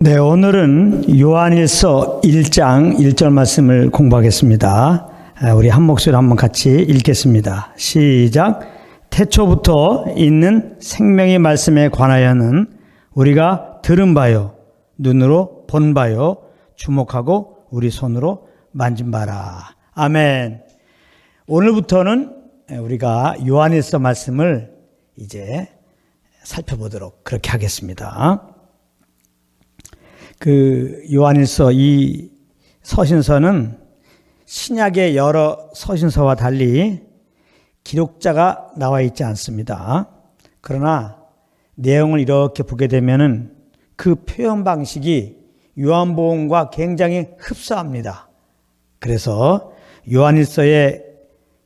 네, 오늘은 요한일서 1장 1절 말씀을 공부하겠습니다. 우리 한 목소리로 한번 같이 읽겠습니다. 시작. 태초부터 있는 생명의 말씀에 관하여는 우리가 들은 바요, 눈으로 본 바요, 주목하고 우리 손으로 만진 바라. 아멘. 오늘부터는 우리가 요한일서 말씀을 이제 살펴보도록 그렇게 하겠습니다. 요한일서 이 서신서는 신약의 여러 서신서와 달리 기록자가 나와 있지 않습니다. 그러나 내용을 이렇게 보게 되면은 그 표현 방식이 요한복음과 굉장히 흡사합니다. 그래서 요한일서의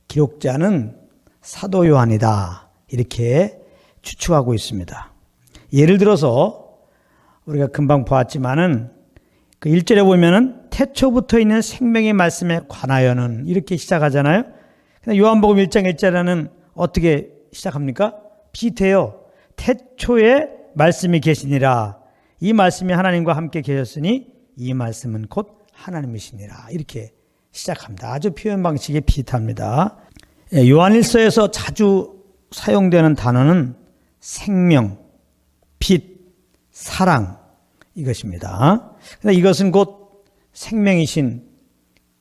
기록자는 사도 요한이다, 이렇게 추측하고 있습니다. 예를 들어서 우리가 금방 보았지만은 그 1절에 보면은 태초부터 있는 생명의 말씀에 관하여는 이렇게 시작하잖아요. 근데 요한복음 1장 1절에는 어떻게 시작합니까? 비슷해요. 태초에 말씀이 계시니라. 이 말씀이 하나님과 함께 계셨으니 이 말씀은 곧 하나님이시니라. 이렇게 시작합니다. 아주 표현 방식이 비슷합니다. 요한일서에서 자주 사용되는 단어는 생명, 빛, 사랑, 이것입니다. 이것은 곧 생명이신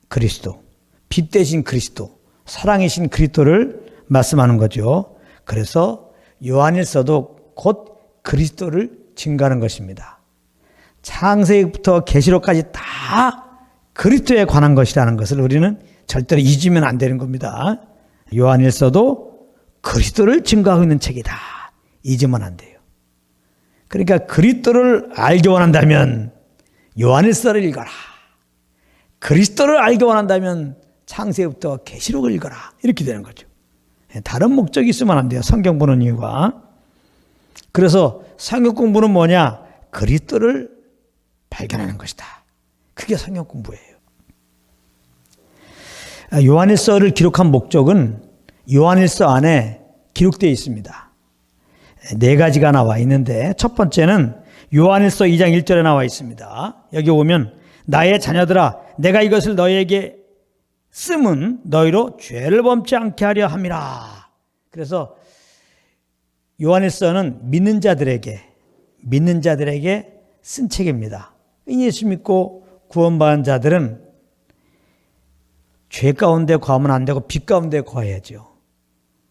그리스도, 빛 대신 그리스도, 사랑이신 그리스도를 말씀하는 거죠. 그래서 요한일서도 곧 그리스도를 증거하는 것입니다. 창세기부터 계시록까지 다 그리스도에 관한 것이라는 것을 우리는 절대로 잊으면 안 되는 겁니다. 요한일서도 그리스도를 증거하고 있는 책이다, 잊으면 안 돼요. 그러니까 그리스도를 알기 원한다면 요한일서를 읽어라. 그리스도를 알기 원한다면 창세기부터 계시록을 읽어라. 이렇게 되는 거죠. 다른 목적이 있으면 안 돼요. 성경 보는 이유가. 그래서 성경 공부는 뭐냐? 그리스도를 발견하는 것이다. 그게 성경 공부예요. 요한일서를 기록한 목적은 요한일서 안에 기록되어 있습니다. 네 가지가 나와 있는데, 첫 번째는 요한일서 2장 1절에 나와 있습니다. 여기 오면 나의 자녀들아, 내가 이것을 너희에게 쓰면 너희로 죄를 범치 않게 하려 함이라. 그래서 요한일서는 믿는 자들에게 쓴 책입니다. 예수 믿고 구원받은 자들은 죄 가운데 거하면 안 되고 빛 가운데 거해야죠.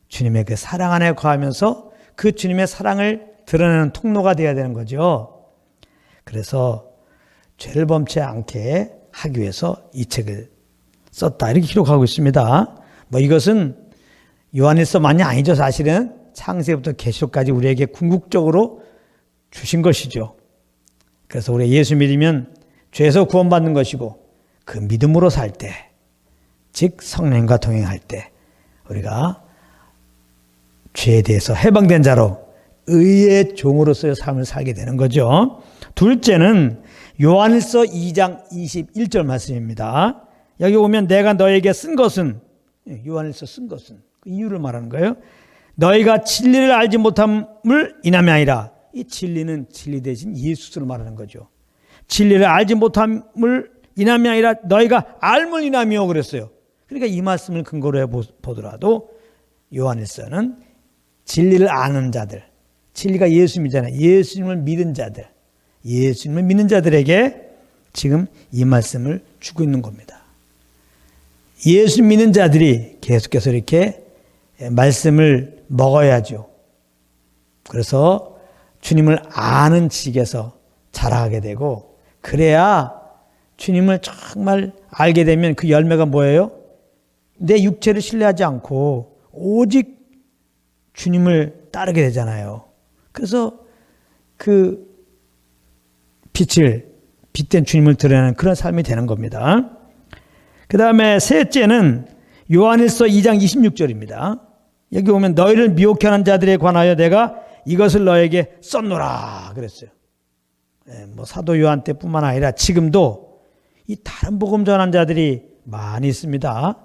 주님의 그 사랑 안에 거하면서 그 주님의 사랑을 드러내는 통로가 되어야 되는 거죠. 그래서 죄를 범치 않게 하기 위해서 이 책을 썼다, 이렇게 기록하고 있습니다. 이것은 요한일서만이 아니죠. 사실은 창세기부터 계시록까지 우리에게 궁극적으로 주신 것이죠. 그래서 우리 예수 믿으면 죄에서 구원받는 것이고, 그 믿음으로 살 때, 즉 성령과 동행할 때 우리가 죄에 대해서 해방된 자로 의의 종으로서의 삶을 살게 되는 거죠. 둘째는 요한일서 2장 21절 말씀입니다. 여기 보면 내가 너에게 쓴 것은, 요한일서 쓴 것은 그 이유를 말하는 거예요. 너희가 진리를 알지 못함을 인함이 아니라, 이 진리는 진리 대신 예수를 말하는 거죠. 진리를 알지 못함을 인함이 아니라 너희가 알물 인함이요, 그랬어요. 그러니까 이 말씀을 근거로 해보더라도 요한일서는 진리를 아는 자들, 진리가 예수님이잖아요. 예수님을 믿은 자들, 예수님을 믿는 자들에게 지금 이 말씀을 주고 있는 겁니다. 예수 믿는 자들이 계속해서 이렇게 말씀을 먹어야죠. 그래서 주님을 아는 지식에서 자라게 되고, 그래야 주님을 정말 알게 되면 그 열매가 뭐예요? 내 육체를 신뢰하지 않고 오직 주님을 따르게 되잖아요. 그래서 그 빛된 주님을 드러내는 그런 삶이 되는 겁니다. 그 다음에 셋째는 요한일서 2장 26절입니다. 여기 보면 너희를 미혹해 하는 자들에 관하여 내가 이것을 너에게 썼노라 그랬어요. 사도 요한 때뿐만 아니라 지금도 이 다른 복음 전한 자들이 많이 있습니다.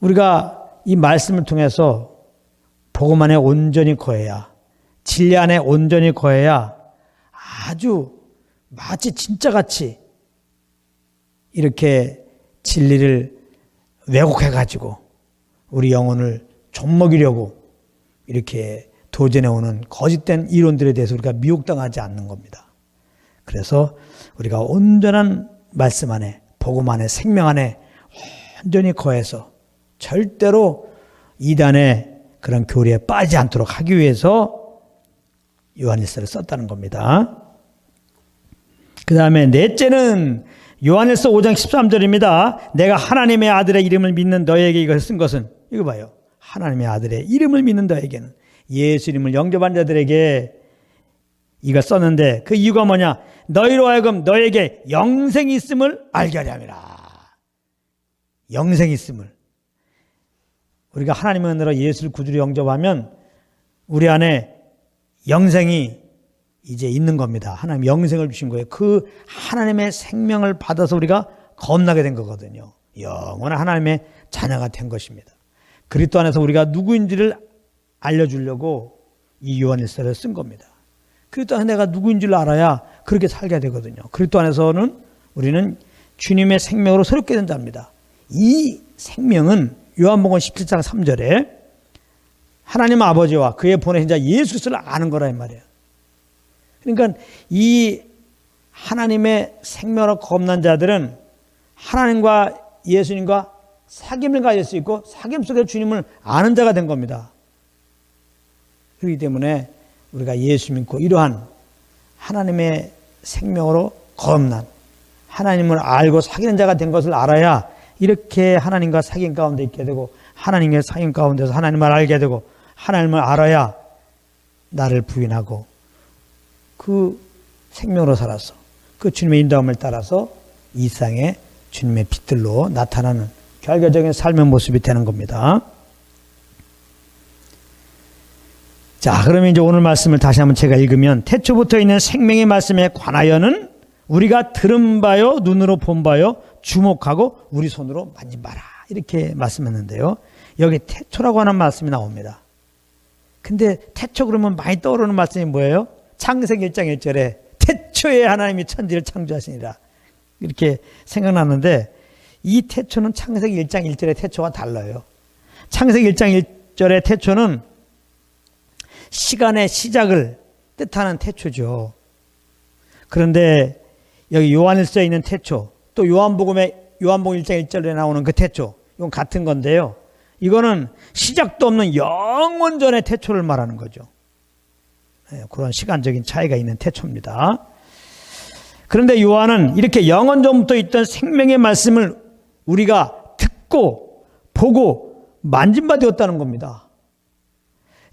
우리가 이 말씀을 통해서 복음 안에 온전히 거해야, 진리 안에 온전히 거해야 아주 마치 진짜같이 이렇게 진리를 왜곡해가지고 우리 영혼을 좀먹이려고 이렇게 도전해오는 거짓된 이론들에 대해서 우리가 미혹당하지 않는 겁니다. 그래서 우리가 온전한 말씀 안에, 복음 안에, 생명 안에 온전히 거해서 절대로 이단의 그런 교리에 빠지지 않도록 하기 위해서 요한일서를 썼다는 겁니다. 그 다음에 넷째는 요한일서 5장 13절입니다. 내가 하나님의 아들의 이름을 믿는 너에게 이것을 쓴 것은, 이거 봐요. 하나님의 아들의 이름을 믿는 너에게는, 예수 이름을 영접한 자들에게 이걸 썼는데 그 이유가 뭐냐? 너희로 하여금 너에게 영생이 있음을 알게 하려 함이라. 영생이 있음을. 우리가 하나님의 은혜로 예수를 구주로 영접하면 우리 안에 영생이 이제 있는 겁니다. 하나님 영생을 주신 거예요. 그 하나님의 생명을 받아서 우리가 거듭나게 된 거거든요. 영원한 하나님의 자녀가 된 것입니다. 그리스도 안에서 우리가 누구인지를 알려주려고 이 요한일서를 쓴 겁니다. 그리스도 안에 내가 누구인지를 알아야 그렇게 살게 되거든요. 그리스도 안에서는 우리는 주님의 생명으로 새롭게 된 자입니다. 이 생명은 요한복음 17장 3절에 하나님 아버지와 그의 보내신 자 예수 그리스도를 아는 거라 이 말이에요. 그러니까 이 하나님의 생명으로 거듭난 자들은 하나님과 예수님과 사귐을 가질 수 있고 사귐 속에 주님을 아는 자가 된 겁니다. 그렇기 때문에 우리가 예수 믿고 이러한 하나님의 생명으로 거듭난 하나님을 알고 사귀는 자가 된 것을 알아야 이렇게 하나님과 사귐 가운데 있게 되고 하나님의 사귐 가운데서 하나님을 알게 되고 하나님을 알아야 나를 부인하고 그 생명으로 살아서 그 주님의 인도함을 따라서 이 세상에 주님의 빛들로 나타나는 결과적인 삶의 모습이 되는 겁니다. 자, 그러면 이제 오늘 말씀을 다시 한번 제가 읽으면 태초부터 있는 생명의 말씀에 관하여는 우리가 들은 바요, 눈으로 본 바요, 주목하고 우리 손으로 만진 바라. 이렇게 말씀했는데요. 여기 태초라고 하는 말씀이 나옵니다. 근데 태초 그러면 많이 떠오르는 말씀이 뭐예요? 창세기 1장 1절에 태초에 하나님이 천지를 창조하시니라. 이렇게 생각나는데 이 태초는 창세기 1장 1절의 태초와 달라요. 창세기 1장 1절의 태초는 시간의 시작을 뜻하는 태초죠. 그런데 여기 요한일서에 있는 태초, 또 요한복음 1장 1절에 나오는 그 태초, 이건 같은 건데요. 이거는 시작도 없는 영원전의 태초를 말하는 거죠. 그런 시간적인 차이가 있는 태초입니다. 그런데 요한은 이렇게 영원전부터 있던 생명의 말씀을 우리가 듣고 보고 만진 바 되었다는 겁니다.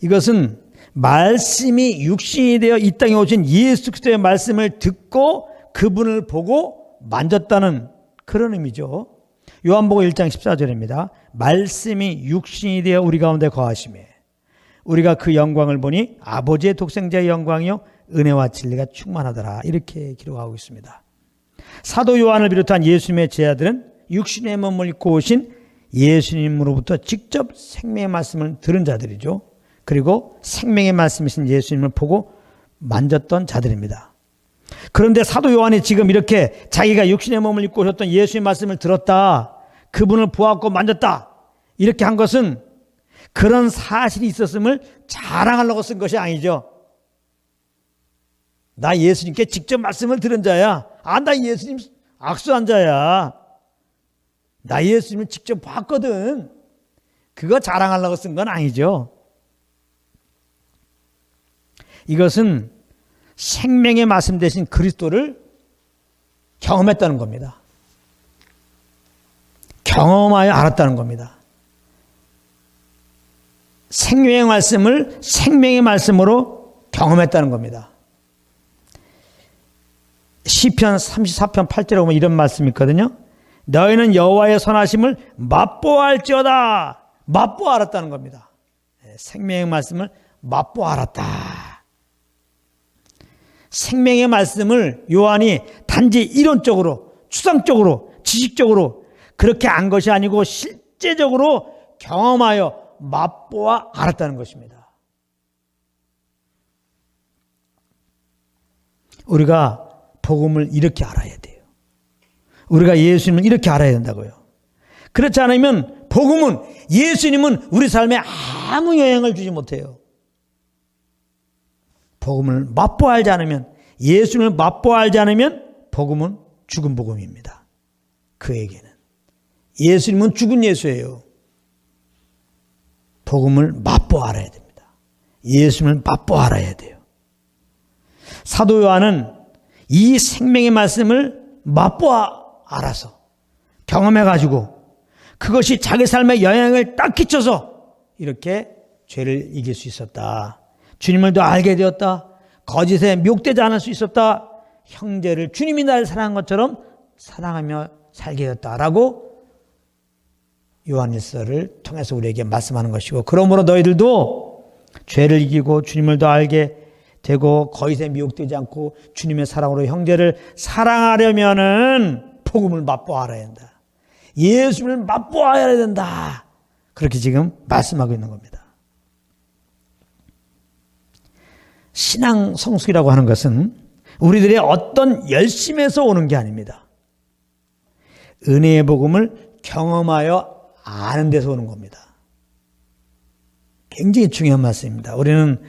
이것은 말씀이 육신이 되어 이 땅에 오신 예수 그리스도의 말씀을 듣고 그분을 보고 만졌다는 그런 의미죠. 요한복음 1장 14절입니다. 말씀이 육신이 되어 우리 가운데 거하시매 우리가 그 영광을 보니 아버지의 독생자의 영광이요 은혜와 진리가 충만하더라. 이렇게 기록하고 있습니다. 사도 요한을 비롯한 예수님의 제자들은 육신의 몸을 입고 오신 예수님으로부터 직접 생명의 말씀을 들은 자들이죠. 그리고 생명의 말씀이신 예수님을 보고 만졌던 자들입니다. 그런데 사도 요한이 지금 이렇게 자기가 육신의 몸을 입고 오셨던 예수의 말씀을 들었다, 그분을 보았고 만졌다, 이렇게 한 것은 그런 사실이 있었음을 자랑하려고 쓴 것이 아니죠. 나 예수님께 직접 말씀을 들은 자야. 나 예수님 악수한 자야. 나 예수님을 직접 봤거든. 그거 자랑하려고 쓴 건 아니죠. 이것은 생명의 말씀 대신 그리스도를 경험했다는 겁니다. 경험하여 알았다는 겁니다. 생명의 말씀을 생명의 말씀으로 경험했다는 겁니다. 시편 34편 8절에 보면 이런 말씀이 있거든요. 너희는 여호와의 선하심을 맛보아할지어다. 맛보아 알았다는 겁니다. 생명의 말씀을 맛보아 알았다. 생명의 말씀을 요한이 단지 이론적으로, 추상적으로, 지식적으로 그렇게 안 것이 아니고 실제적으로 경험하여 맛보아 알았다는 것입니다. 우리가 복음을 이렇게 알아야 돼요. 우리가 예수님을 이렇게 알아야 된다고요. 그렇지 않으면 복음은, 예수님은 우리 삶에 아무 영향을 주지 못해요. 복음을 맛보아 알지 않으면, 예수님을 맛보아 알지 않으면 복음은 죽은 복음입니다. 그에게는. 예수님은 죽은 예수예요. 복음을 맛보아 알아야 됩니다. 예수님을 맛보아 알아야 돼요. 사도 요한은 이 생명의 말씀을 맛보아 알아서 경험해가지고 그것이 자기 삶에 영향을 딱 끼쳐서 이렇게 죄를 이길 수 있었다. 주님을 더 알게 되었다. 거짓에 미혹되지 않을 수 있었다. 형제를 주님이 나를 사랑한 것처럼 사랑하며 살게 되었다라고 요한일서를 통해서 우리에게 말씀하는 것이고, 그러므로 너희들도 죄를 이기고 주님을 더 알게 되고 거짓에 미혹되지 않고 주님의 사랑으로 형제를 사랑하려면은 복음을 맛보아 알아야 된다. 예수를 맛보아 알아야 된다. 그렇게 지금 말씀하고 있는 겁니다. 신앙 성숙이라고 하는 것은 우리들의 어떤 열심에서 오는 게 아닙니다. 은혜의 복음을 경험하여 아는 데서 오는 겁니다. 굉장히 중요한 말씀입니다. 우리는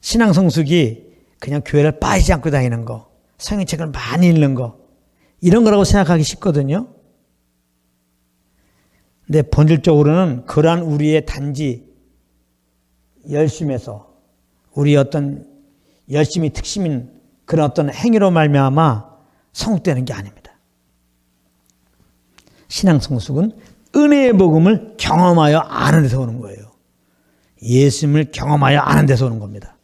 신앙 성숙이 그냥 교회를 빠지지 않고 다니는 거, 성경책을 많이 읽는 거, 이런 거라고 생각하기 쉽거든요. 근데 본질적으로는 그러한 우리의 단지 열심에서, 우리의 어떤 열심이 특심인 그런 어떤 행위로 말미암아 성숙되는 게 아닙니다. 신앙 성숙은 은혜의 복음을 경험하여 아는 데서 오는 거예요. 예수님을 경험하여 아는 데서 오는 겁니다.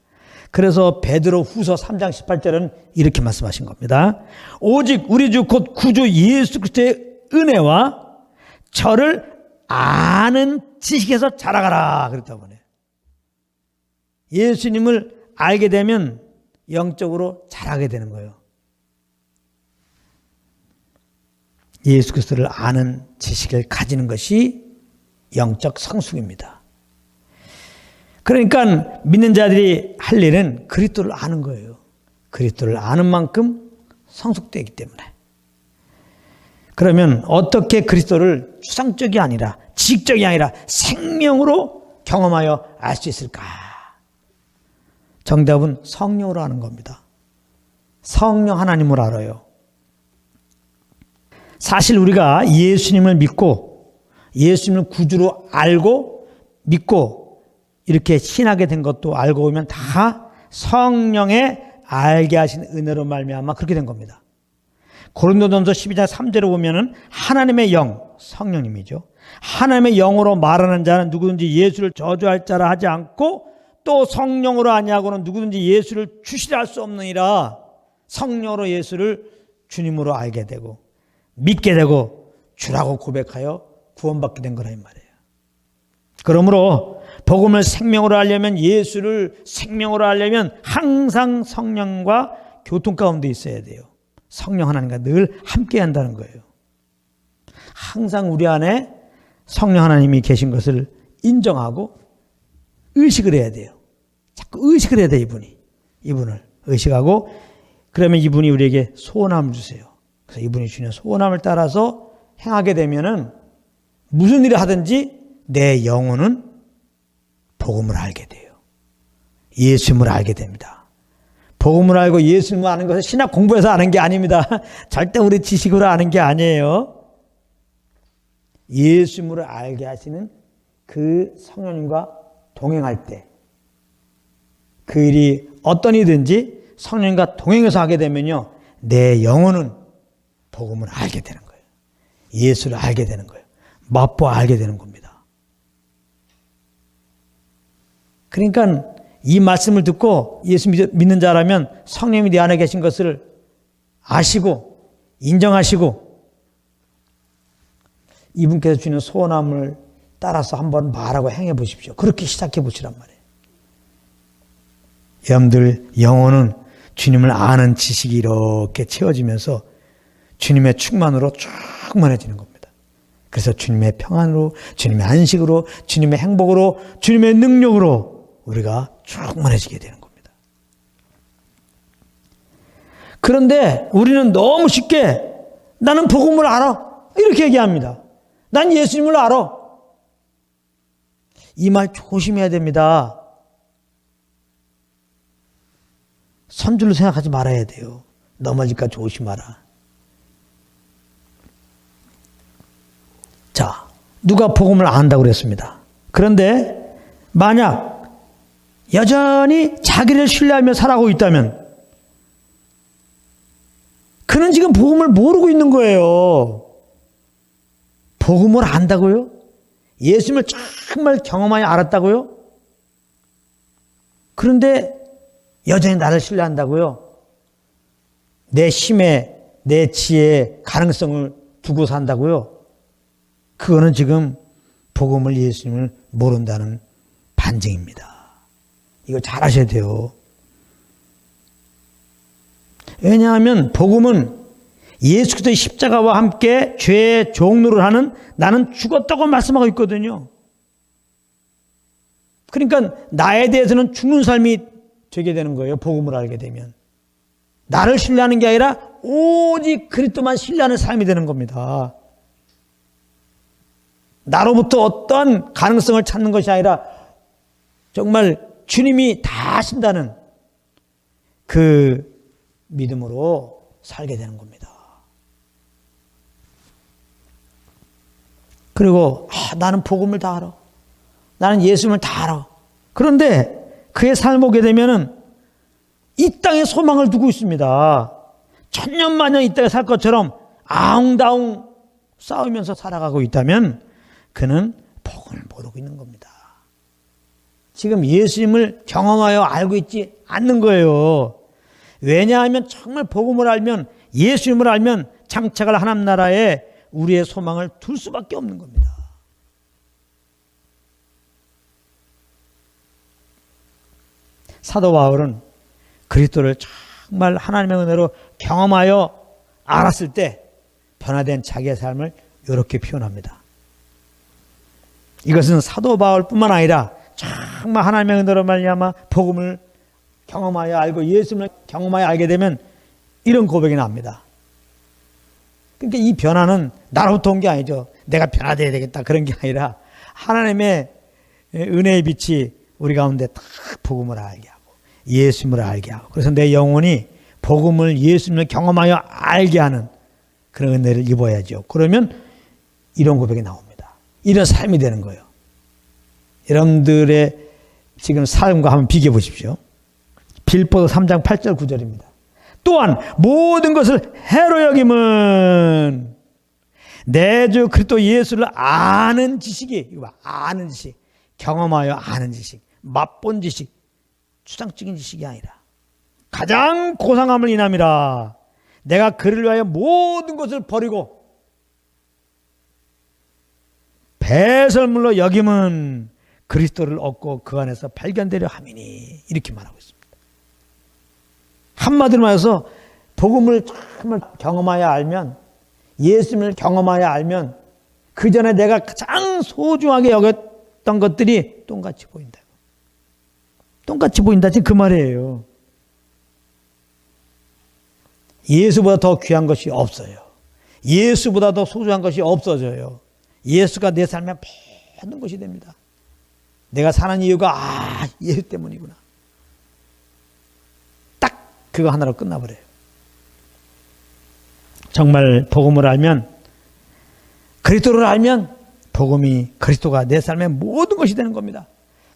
그래서 베드로 후서 3장 18절은 이렇게 말씀하신 겁니다. 오직 우리 주 곧 구주 예수 그리스도의 은혜와 저를 아는 지식에서 자라가라 그랬다고 하네요. 예수님을 알게 되면 영적으로 자라게 되는 거예요. 예수 그리스도를 아는 지식을 가지는 것이 영적 성숙입니다. 그러니까 믿는 자들이 할 일은 그리스도를 아는 거예요. 그리스도를 아는 만큼 성숙되기 때문에. 그러면 어떻게 그리스도를 추상적이 아니라, 지식적이 아니라 생명으로 경험하여 알 수 있을까? 정답은 성령으로 아는 겁니다. 성령 하나님을 알아요. 사실 우리가 예수님을 믿고 예수님을 구주로 알고 믿고 이렇게 신하게 된 것도 알고 보면 다 성령의 알게 하신 은혜로 말미암아 그렇게 된 겁니다. 고린도전서 12장 3절에 보면은 하나님의 영, 성령님이죠. 하나님의 영으로 말하는 자는 누구든지 예수를 저주할 자라 하지 않고 또 성령으로 아니하고는 누구든지 예수를 주시라 할 수 없느니라. 성령으로 예수를 주님으로 알게 되고 믿게 되고 주라고 고백하여 구원받게 된 거라 이 말이에요. 그러므로 복음을 생명으로 알려면, 예수를 생명으로 알려면 항상 성령과 교통 가운데 있어야 돼요. 성령 하나님과 늘 함께 한다는 거예요. 항상 우리 안에 성령 하나님이 계신 것을 인정하고 의식을 해야 돼요. 자꾸 의식을 해야 돼요. 이분을 의식하고, 그러면 이분이 우리에게 소원함을 주세요. 그래서 이분이 주는 소원함을 따라서 행하게 되면은 무슨 일을 하든지 내 영혼은 복음을 알게 돼요. 예수님을 알게 됩니다. 복음을 알고 예수님을 아는 것은 신학 공부해서 아는 게 아닙니다. 절대 우리 지식으로 아는 게 아니에요. 예수님을 알게 하시는 그 성령님과 동행할 때, 그 일이 어떤 일이든지 성령님과 동행해서 하게 되면요, 내 영혼은 복음을 알게 되는 거예요. 예수를 알게 되는 거예요. 맛보아 알게 되는 겁니다. 그러니까 이 말씀을 듣고 예수 믿는 자라면 성령님이 내 안에 계신 것을 아시고 인정하시고 이분께서 주는 소원함을 따라서 한번 말하고 행해 보십시오. 그렇게 시작해 보시란 말이에요. 여러분들 영혼은 주님을 아는 지식이 이렇게 채워지면서 주님의 충만으로 충만해지는 겁니다. 그래서 주님의 평안으로, 주님의 안식으로, 주님의 행복으로, 주님의 능력으로 우리가 충만해지게 되는 겁니다. 그런데 우리는 너무 쉽게 나는 복음을 알아. 이렇게 얘기합니다. 난 예수님을 알아. 이 말 조심해야 됩니다. 선줄로 생각하지 말아야 돼요. 넘어질까 조심하라. 자, 누가 복음을 안다고 그랬습니다. 그런데 만약 여전히 자기를 신뢰하며 살아가고 있다면 그는 지금 복음을 모르고 있는 거예요. 복음을 안다고요? 예수님을 정말 경험하여 알았다고요? 그런데 여전히 나를 신뢰한다고요? 내 힘에, 내 지혜에 가능성을 두고 산다고요? 그거는 지금 복음을, 예수님을 모른다는 반증입니다. 이거 잘 아셔야 돼요. 왜냐하면 복음은 예수 그리스도의 십자가와 함께 죄의 종로를 하는 나는 죽었다고 말씀하고 있거든요. 그러니까 나에 대해서는 죽는 삶이 되게 되는 거예요. 복음을 알게 되면. 나를 신뢰하는 게 아니라 오직 그리스도만 신뢰하는 삶이 되는 겁니다. 나로부터 어떠한 가능성을 찾는 것이 아니라 정말 주님이 다 하신다는 그 믿음으로 살게 되는 겁니다. 그리고 나는 복음을 다 알아. 나는 예수님을 다 알아. 그런데 그의 삶을 보게 되면은 이 땅에 소망을 두고 있습니다. 천년만년 이 땅에 살 것처럼 아웅다웅 싸우면서 살아가고 있다면 그는 복음을 모르고 있는 겁니다. 지금 예수님을 경험하여 알고 있지 않는 거예요. 왜냐하면 정말 복음을 알면, 예수님을 알면 장차갈 하나님 나라에 우리의 소망을 둘 수밖에 없는 겁니다. 사도 바울은 그리스도를 정말 하나님의 은혜로 경험하여 알았을 때 변화된 자기의 삶을 이렇게 표현합니다. 이것은 사도 바울뿐만 아니라 정말 하나님의 은혜로 말미암아 복음을 경험하여 알고 예수님을 경험하여 알게 되면 이런 고백이 나옵니다. 그러니까 이 변화는 나로부터 온 게 아니죠. 내가 변화되어야 되겠다 그런 게 아니라 하나님의 은혜의 빛이 우리 가운데 딱 복음을 알게 하고 예수님을 알게 하고, 그래서 내 영혼이 복음을, 예수님을 경험하여 알게 하는 그런 은혜를 입어야죠. 그러면 이런 고백이 나옵니다. 이런 삶이 되는 거예요. 여러분들의 지금 삶과 한번 비교해 보십시오. 빌보서 3장 8절 9절입니다. 또한 모든 것을 해로 여김은 내 주 그리스도 예수를 아는 지식이, 이거 봐, 아는 지식, 경험하여 아는 지식, 맛본 지식, 추상적인 지식이 아니라 가장 고상함을 인함이라. 내가 그를 위하여 모든 것을 버리고 배설물로 여김은 그리스도를 얻고 그 안에서 발견되려 함이니, 이렇게 말하고 있습니다. 한마디로 말해서 복음을 정말 경험하여 알면, 예수님을 경험하여 알면 그 전에 내가 가장 소중하게 여겼던 것들이 똑같이 보인다. 똑같이 보인다, 지금 그 말이에요. 예수보다 더 귀한 것이 없어요. 예수보다 더 소중한 것이 없어져요. 예수가 내 삶의 모든 것이 됩니다. 내가 사는 이유가 예수 때문이구나. 딱 그거 하나로 끝나버려요. 정말 복음을 알면, 그리스도를 알면 복음이, 그리스도가 내 삶의 모든 것이 되는 겁니다.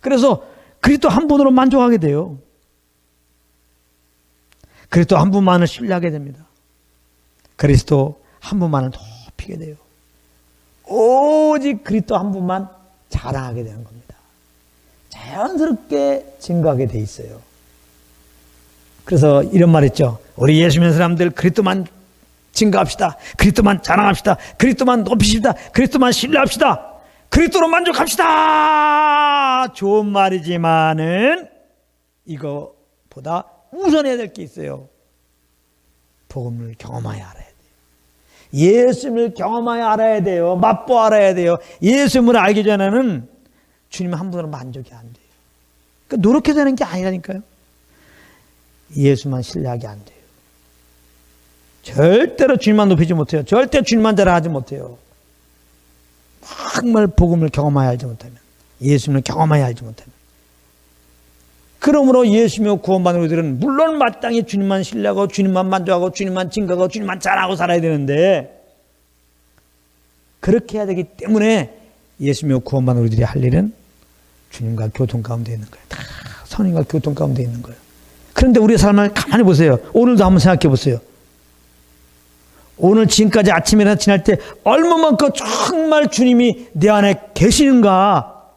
그래서 그리스도 한 분으로 만족하게 돼요. 그리스도 한 분만을 신뢰하게 됩니다. 그리스도 한 분만을 높이게 돼요. 오직 그리스도 한 분만 자랑하게 되는 겁니다. 자연스럽게 증거하게 돼 있어요. 그래서 이런 말 있죠. 우리 예수 믿는 사람들 그리스도만 증거합시다. 그리스도만 자랑합시다. 그리스도만 높이십시다. 그리스도만 신뢰합시다. 그리스도로 만족합시다. 좋은 말이지만은 이거보다 우선해야 될 게 있어요. 복음을 경험하여 알아야 돼요. 예수님을 경험하여 알아야 돼요. 맛보 알아야 돼요. 예수님을 알기 전에는 주님 한 분으로 만족이 안 돼요. 그러니까 노력해야 되는 게 아니라니까요. 예수만 신뢰하게 안 돼요. 절대로 주님만 높이지 못해요. 절대 주님만 자랑하지 못해요. 정말 복음을 경험하여 알지 못하면, 예수님을 경험하여 알지 못하면. 그러므로 예수님을 구원받는 우리들은 물론 마땅히 주님만 신뢰하고 주님만 만족하고 주님만 증거하고 주님만 자랑하고 살아야 되는데, 그렇게 해야 되기 때문에 예수님을 구원받는 우리들이 할 일은 주님과 교통 가운데 있는 거예요. 다 성령과 교통 가운데 있는 거예요. 그런데 우리의 삶을 가만히 보세요. 오늘도 한번 생각해 보세요. 오늘 지금까지 아침이나 지날 때 얼마만큼 정말 주님이 내 안에 계시는가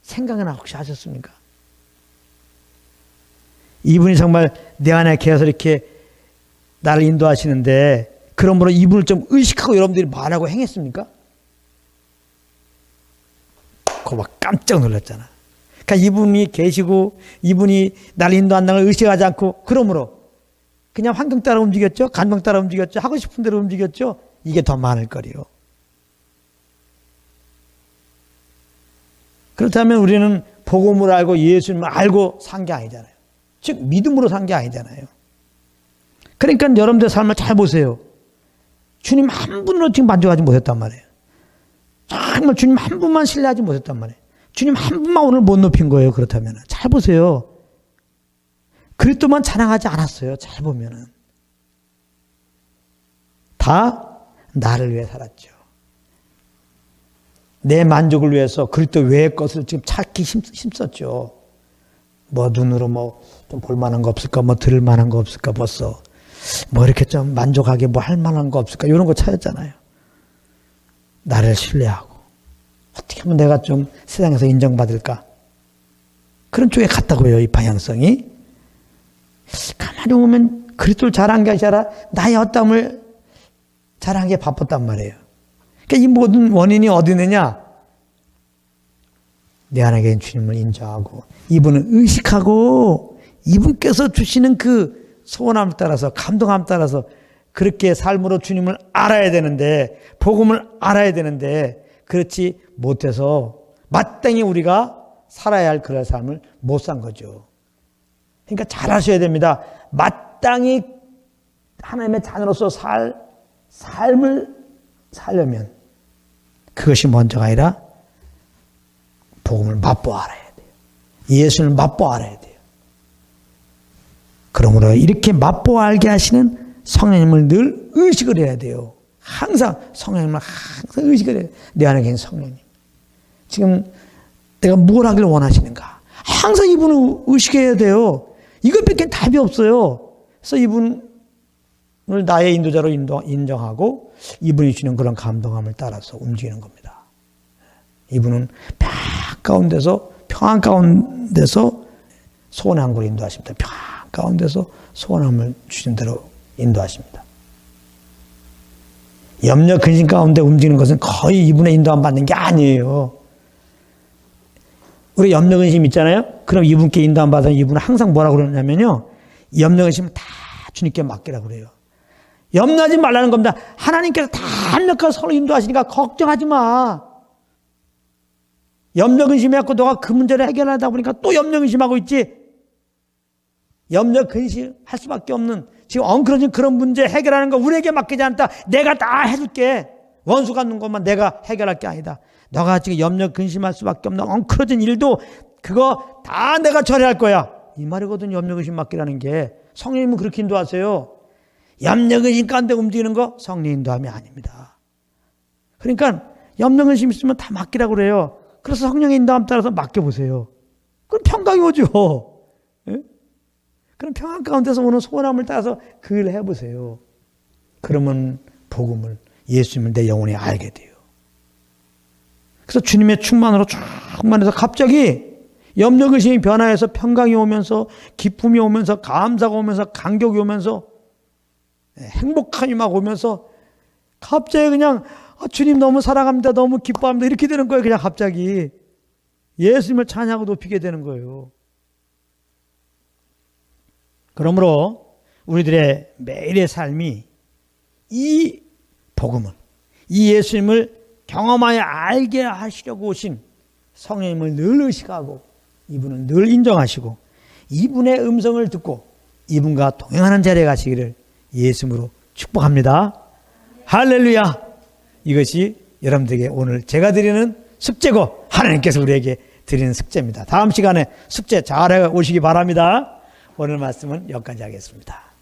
생각은 혹시 하셨습니까? 이분이 정말 내 안에 계셔서 이렇게 나를 인도하시는데, 그러므로 이분을 좀 의식하고 여러분들이 말하고 행했습니까? 그거 막 깜짝 놀랐잖아. 그러니까 이분이 계시고 이분이 나를 인도한다는 걸 의식하지 않고, 그러므로 그냥 환경 따라 움직였죠. 감정 따라 움직였죠. 하고 싶은 대로 움직였죠. 이게 더 많을 거리요. 그렇다면 우리는 복음을 알고 예수님을 알고 산 게 아니잖아요. 즉 믿음으로 산 게 아니잖아요. 그러니까 여러분들 삶을 잘 보세요. 주님 한 분으로 지금 만족하지 못했단 말이에요. 정말 주님 한 분만 신뢰하지 못했단 말이에요. 주님 한 분만 오늘 못 높인 거예요. 그렇다면 잘 보세요. 그리스도만 자랑하지 않았어요. 잘 보면은 다 나를 위해 살았죠. 내 만족을 위해서 그리스도 외의 것을 지금 찾기 힘썼죠. 뭐 눈으로 뭐 좀 볼만한 거 없을까, 뭐 들을 만한 거 없을까, 벌써 뭐 이렇게 좀 만족하게 뭐 할 만한 거 없을까, 이런 거 찾았잖아요. 나를 신뢰하고 어떻게 하면 내가 좀 세상에서 인정받을까, 그런 쪽에 갔다고요. 이 방향성이. 가만히 보면 그리스도를 자랑한 게 아니라 나의 헛담을 자랑한 게 바빴단 말이에요. 그러니까 이 모든 원인이 어디 있느냐? 내 안에 계신 주님을 인정하고 이분을 의식하고 이분께서 주시는 그 소원함을 따라서, 감동함을 따라서 그렇게 삶으로 주님을 알아야 되는데, 복음을 알아야 되는데, 그렇지 못해서 마땅히 우리가 살아야 할 그런 삶을 못 산 거죠. 그러니까 잘 하셔야 됩니다. 마땅히 하나님의 자녀로서 삶을 살려면 그것이 먼저가 아니라 복음을 맛보아 알아야 돼요. 예수를 맛보아 알아야 돼요. 그러므로 이렇게 맛보아 알게 하시는 성령님을 늘 의식을 해야 돼요. 항상 성령님을 항상 의식을 해야 돼요. 내 안에 계신 성령님. 지금 내가 뭘 하길 원하시는가? 항상 이분을 의식해야 돼요. 이것밖에 답이 없어요. 그래서 이분을 나의 인도자로 인정하고 이분이 주는 그런 감동함을 따라서 움직이는 겁니다. 이분은 평안 가운데서 소원의 항구로 인도하십니다. 평안 가운데서 소원함을 주신 대로 인도하십니다. 염려 근심 가운데 움직이는 것은 거의 이분의 인도함 받는 게 아니에요. 우리 염려 근심 있잖아요. 그럼 이분께 인도함 받으면 이분은 항상 뭐라고 그러냐면요, 염려 근심은 다 주님께 맡기라고 그래요. 염려하지 말라는 겁니다. 하나님께서 다 합력하고 서로 인도하시니까 걱정하지 마. 염려 근심해갖고 너가 그 문제를 해결하다 보니까 또 염려 근심하고 있지. 염려 근심할 수밖에 없는, 지금 엉클어진 그런 문제 해결하는 거 우리에게 맡기지 않다. 내가 다 해줄게. 원수 갖는 것만 내가 해결할 게 아니다. 너가 지금 염려 근심할 수밖에 없는 엉클어진 일도 그거 다 내가 처리할 거야. 이 말이거든요. 염려 근심 맡기라는 게. 성령님은 그렇게 인도하세요. 염려 근심 가운데 움직이는 거 성령 인도함이 아닙니다. 그러니까 염려 근심 있으면 다 맡기라고 그래요. 그래서 성령의 인도함 따라서 맡겨보세요. 그럼 평강이 오죠. 예? 그럼 평안 가운데서 오는 소원함을 따라서 그 일을 해보세요. 그러면 복음을, 예수님을 내 영혼에 알게 돼요. 그래서 주님의 충만으로 충만해서 갑자기 염려 근심이 변화해서 평강이 오면서, 기쁨이 오면서, 감사가 오면서, 감격이 오면서, 행복함이 막 오면서 갑자기 그냥 주님 너무 사랑합니다, 너무 기뻐합니다, 이렇게 되는 거예요. 그냥 갑자기 예수님을 찬양하고 높이게 되는 거예요. 그러므로 우리들의 매일의 삶이 이 복음을, 이 예수님을 경험하여 알게 하시려고 오신 성령님을 늘 의식하고 이분을 늘 인정하시고 이분의 음성을 듣고 이분과 동행하는 자리에 가시기를 예수님으로 축복합니다. 할렐루야. 이것이 여러분들에게 오늘 제가 드리는 숙제고 하나님께서 우리에게 드리는 숙제입니다. 다음 시간에 숙제 잘 해 오시기 바랍니다. 오늘 말씀은 여기까지 하겠습니다.